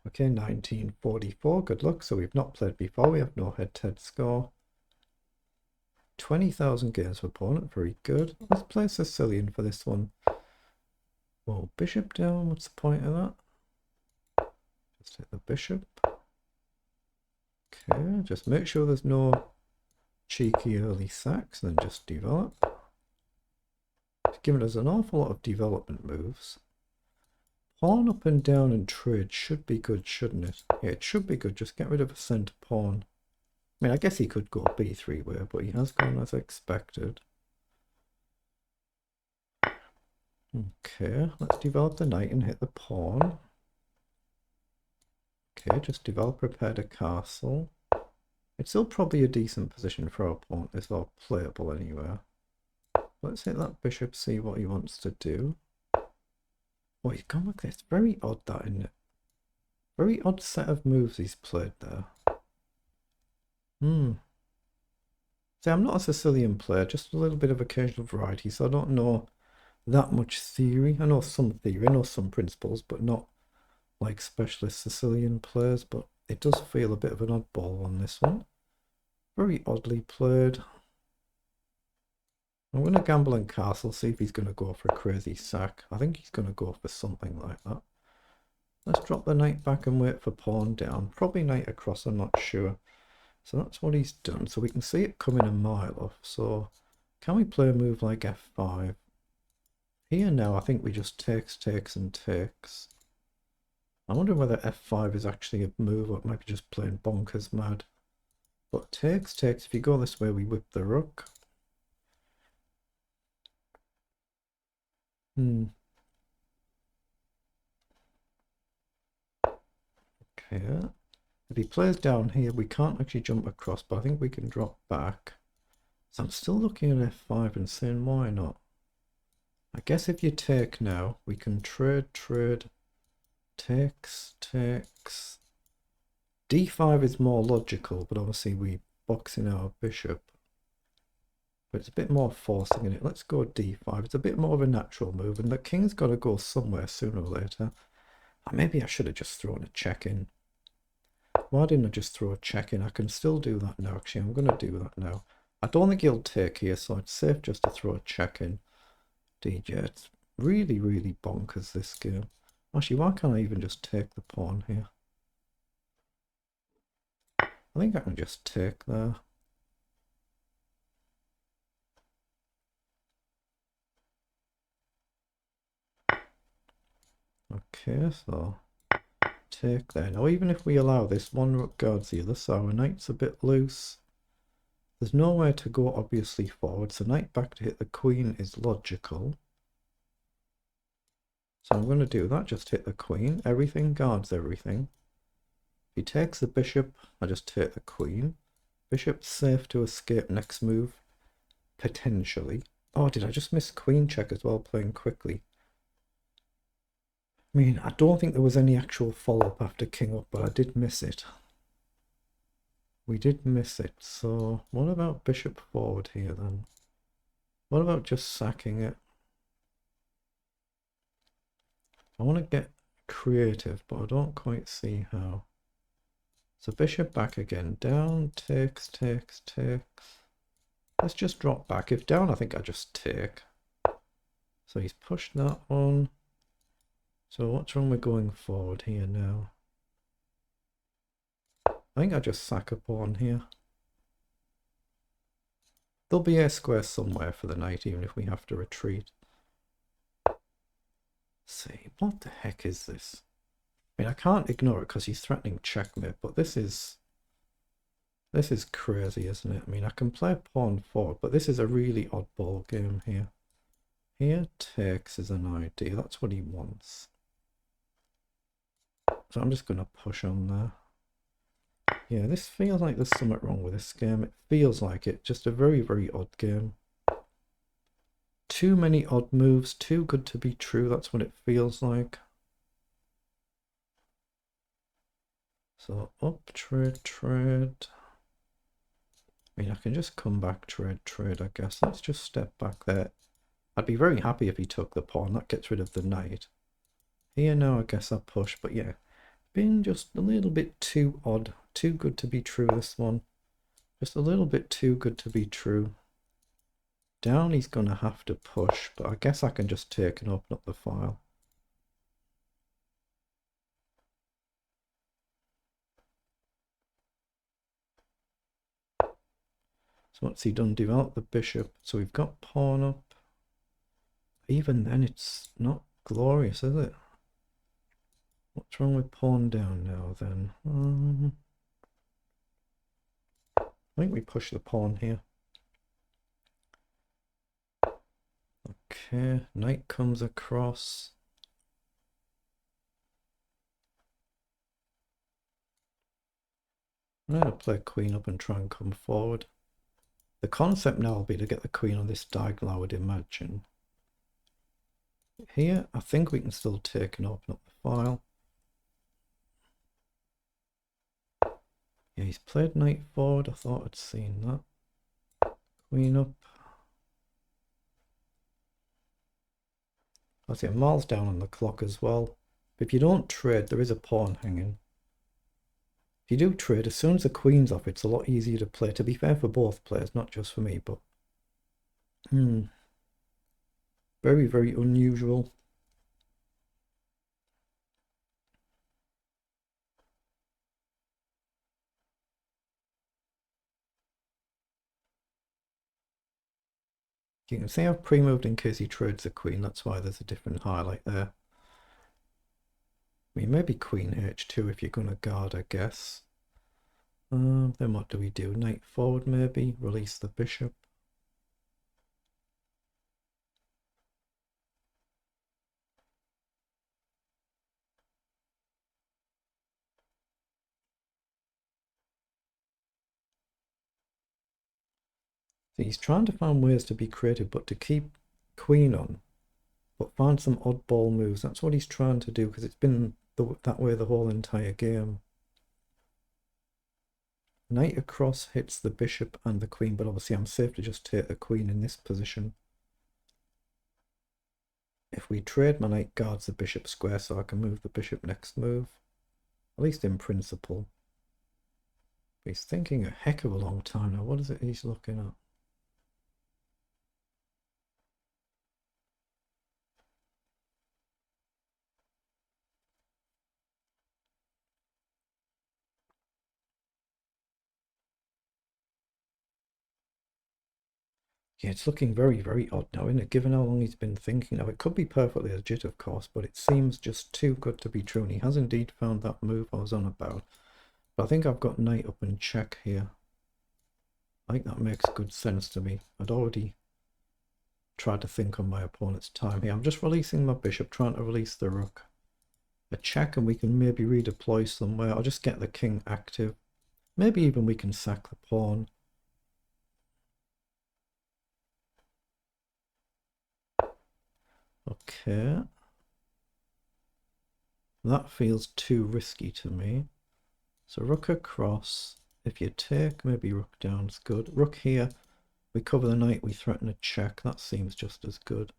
Okay, 1944, good luck. So we've not played before, we have no head-to-head score. 20,000 games for opponent, very good. Let's play Sicilian for this one. Whoa, bishop down, what's the point of that? Just hit the bishop. Okay, just make sure there's no cheeky early sacks, and then just develop. It's given us an awful lot of development moves. Pawn up and down and trade should be good, shouldn't it? Yeah, it should be good. Just get rid of a centre pawn. I mean, I guess he could go b3 way, but he has gone as expected. Okay, let's develop the knight and hit the pawn. Okay, just develop, prepare a castle. It's still probably a decent position for our pawn. It's all playable anywhere. Let's hit that bishop, see what he wants to do. Oh, he's gone like this. Very odd, that, isn't it? Very odd set of moves he's played there. See, I'm not a Sicilian player, just a little bit of occasional variety, so I don't know that much theory. I know some theory, I know some principles, but not like specialist Sicilian players. But it does feel a bit of an oddball on this one. Very oddly played. I'm going to gamble and castle, see if he's going to go for a crazy sack. I think he's going to go for something like that. Let's drop the knight back and wait for pawn down. Probably knight across, I'm not sure. So that's what he's done. So we can see it coming a mile off. So can we play a move like f5? Here now, I think we just takes, and takes. I wonder whether f5 is actually a move or it might be just plain bonkers mad. But takes, if you go this way, we whip the rook. Okay. If he plays down here, we can't actually jump across, but I think we can drop back. So I'm still looking at f5 and saying, why not? I guess if you take now, we can trade, takes. d5 is more logical, but obviously we box in our bishop. But it's a bit more forcing in it. Let's go d5. It's a bit more of a natural move, and the king's got to go somewhere sooner or later. Maybe I should have just thrown a check in. Why didn't I just throw a check in? I can still do that now. Actually, I'm going to do that now. I don't think he'll take here, so it's safe just to throw a check in. DJ, it's really, really bonkers, this game. Actually, why can't I even just take the pawn here? I think I can just take there. Okay, so take there. Now, even if we allow this, one rook guards the other, so our knight's a bit loose. There's nowhere to go, obviously, forward, so knight back to hit the queen is logical. So I'm going to do that, just hit the queen. Everything guards everything. If he takes the bishop, I just take the queen. Bishop's safe to escape next move, potentially. Oh, did I just miss queen check as well, playing quickly? I mean, I don't think there was any actual follow-up after king up, but I did miss it. We did miss it. So what about bishop forward here then? What about just sacking it? I want to get creative, but I don't quite see how. So bishop back again. Down, takes. Let's just drop back. If down, I think I just take. So he's pushed that one. So what's wrong with going forward here now? I think I just sack a pawn here. There'll be a square somewhere for the knight, even if we have to retreat. See, what the heck is this? I mean, I can't ignore it because he's threatening checkmate, but this is crazy, isn't it? I mean, I can play pawn forward, but this is a really oddball game here. Here, takes is an idea. That's what he wants. So I'm just going to push on there. Yeah, this feels like there's something wrong with this game. It feels like it. Just a very, very odd game. Too many odd moves. Too good to be true. That's what it feels like. So up, trade. I mean, I can just come back, trade, I guess. Let's just step back there. I'd be very happy if he took the pawn. That gets rid of the knight. Here now, I guess I push. But yeah, been just a little bit too odd. Too good to be true, this one. Just a little bit too good to be true. Down he's going to have to push, but I guess I can just take and open up the file. So what's he done? Develop the bishop. So we've got pawn up. Even then it's not glorious, is it? What's wrong with pawn down now then? I think we push the pawn here. Okay, knight comes across. I'm going to play queen up and try and come forward. The concept now will be to get the queen on this diagonal, I would imagine. Here, I think we can still take and open up the file. Yeah, he's played knight forward. I thought I'd seen that. Queen up. I see a miles down on the clock as well. But if you don't trade, there is a pawn hanging. If you do trade, as soon as the queen's off, it's a lot easier to play. To be fair for both players, not just for me, but very, very unusual. You can see I've pre-moved in case he trades the queen. That's why there's a different highlight there. I mean, maybe queen h2 if you're going to guard, I guess. Then what do we do? Knight forward maybe, release the bishop. So he's trying to find ways to be creative, but to keep queen on, but find some oddball moves. That's what he's trying to do, because it's been that way the whole entire game. Knight across hits the bishop and the queen, but obviously I'm safe to just take the queen in this position. If we trade, my knight guards the bishop square, so I can move the bishop next move. At least in principle. But he's thinking a heck of a long time now. What is it he's looking at? Yeah, it's looking very, very odd now, isn't it? Given how long he's been thinking. Now, it could be perfectly legit, of course, but it seems just too good to be true. And he has indeed found that move I was on about. But I think I've got knight up and check here. I think that makes good sense to me. I'd already tried to think on my opponent's time here. I'm just releasing my bishop, trying to release the rook. A check and we can maybe redeploy somewhere. I'll just get the king active. Maybe even we can sack the pawn. Okay. That feels too risky to me. So rook across. If you take, maybe rook down's good. Rook here. We cover the knight, we threaten a check. That seems just as good.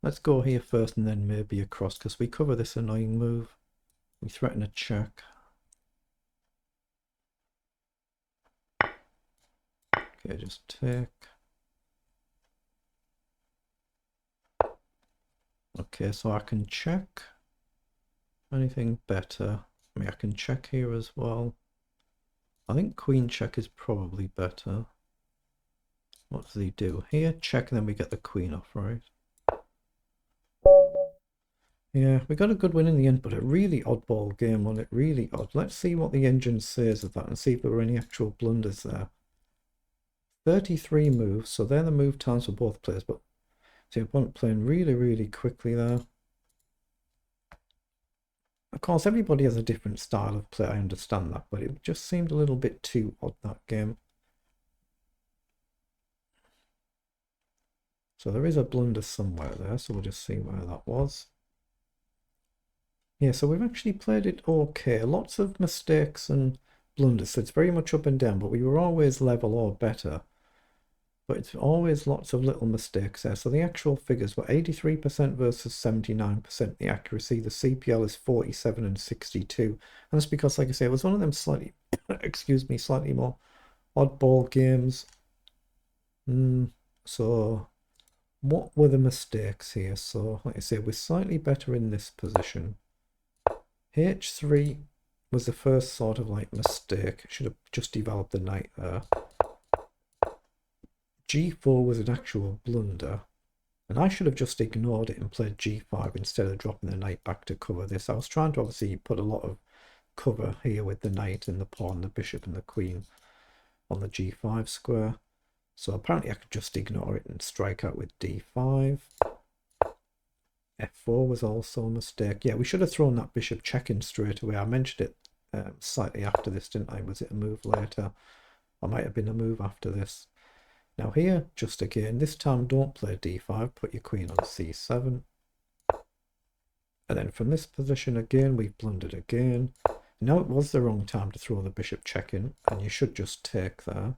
Let's go here first and then maybe across, because we cover this annoying move. We threaten a check. Okay, just take. Okay, so I can check. Anything better? I mean, I can check here as well. I think queen check is probably better. What does he do? Here, check, and then we get the queen off, right? Yeah, we got a good win in the end, but a really oddball game on it, really odd. Let's see what the engine says of that and see if there were any actual blunders there. 33 moves, so they're the move times for both players, but the opponent playing really, really quickly there. Of course, everybody has a different style of play, I understand that, but it just seemed a little bit too odd, that game. So there is a blunder somewhere there, so we'll just see where that was. Yeah, so we've actually played it okay. Lots of mistakes and blunders, so it's very much up and down, but we were always level or better. but it's always lots of little mistakes there. So the actual figures were 83% versus 79% the accuracy. The CPL is 47 and 62. And that's because, like I say, it was one of them slightly, excuse me, slightly more oddball games. So what were the mistakes here? So, like I say, we're slightly better in this position. H3 was the first sort of like mistake. Should have just developed the knight there. G4 was an actual blunder, and I should have just ignored it and played G5 instead of dropping the knight back to cover this. I was trying to obviously put a lot of cover here with the knight and the pawn, the bishop and the queen on the G5 square. So apparently I could just ignore it and strike out with D5. F4 was also a mistake. Yeah, we should have thrown that bishop check in straight away. I mentioned it slightly after this, didn't I? Was it a move later? Or might have been a move after this. Now here, just again, this time don't play D5, put your queen on C7. And then from this position again, we've blundered again. Now it was the wrong time to throw the bishop check in, and you should just take there.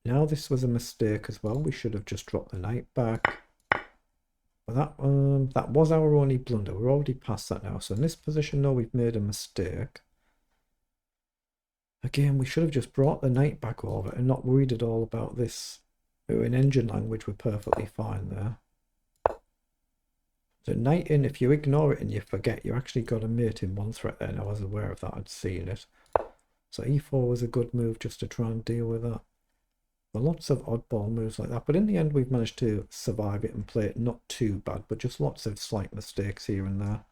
Now this was a mistake as well. We should have just dropped the knight back. But that was our only blunder. We're already past that now. So in this position, no, we've made a mistake. Again, we should have just brought the knight back over and not worried at all about this. In engine language, we're perfectly fine there. So knight in, if you ignore it and you forget, you actually got a mate in one threat there. And I was aware of that, I'd seen it. So E4 was a good move just to try and deal with that. Well, lots of oddball moves like that, but in the end we've managed to survive it and play it not too bad, but just lots of slight mistakes here and there.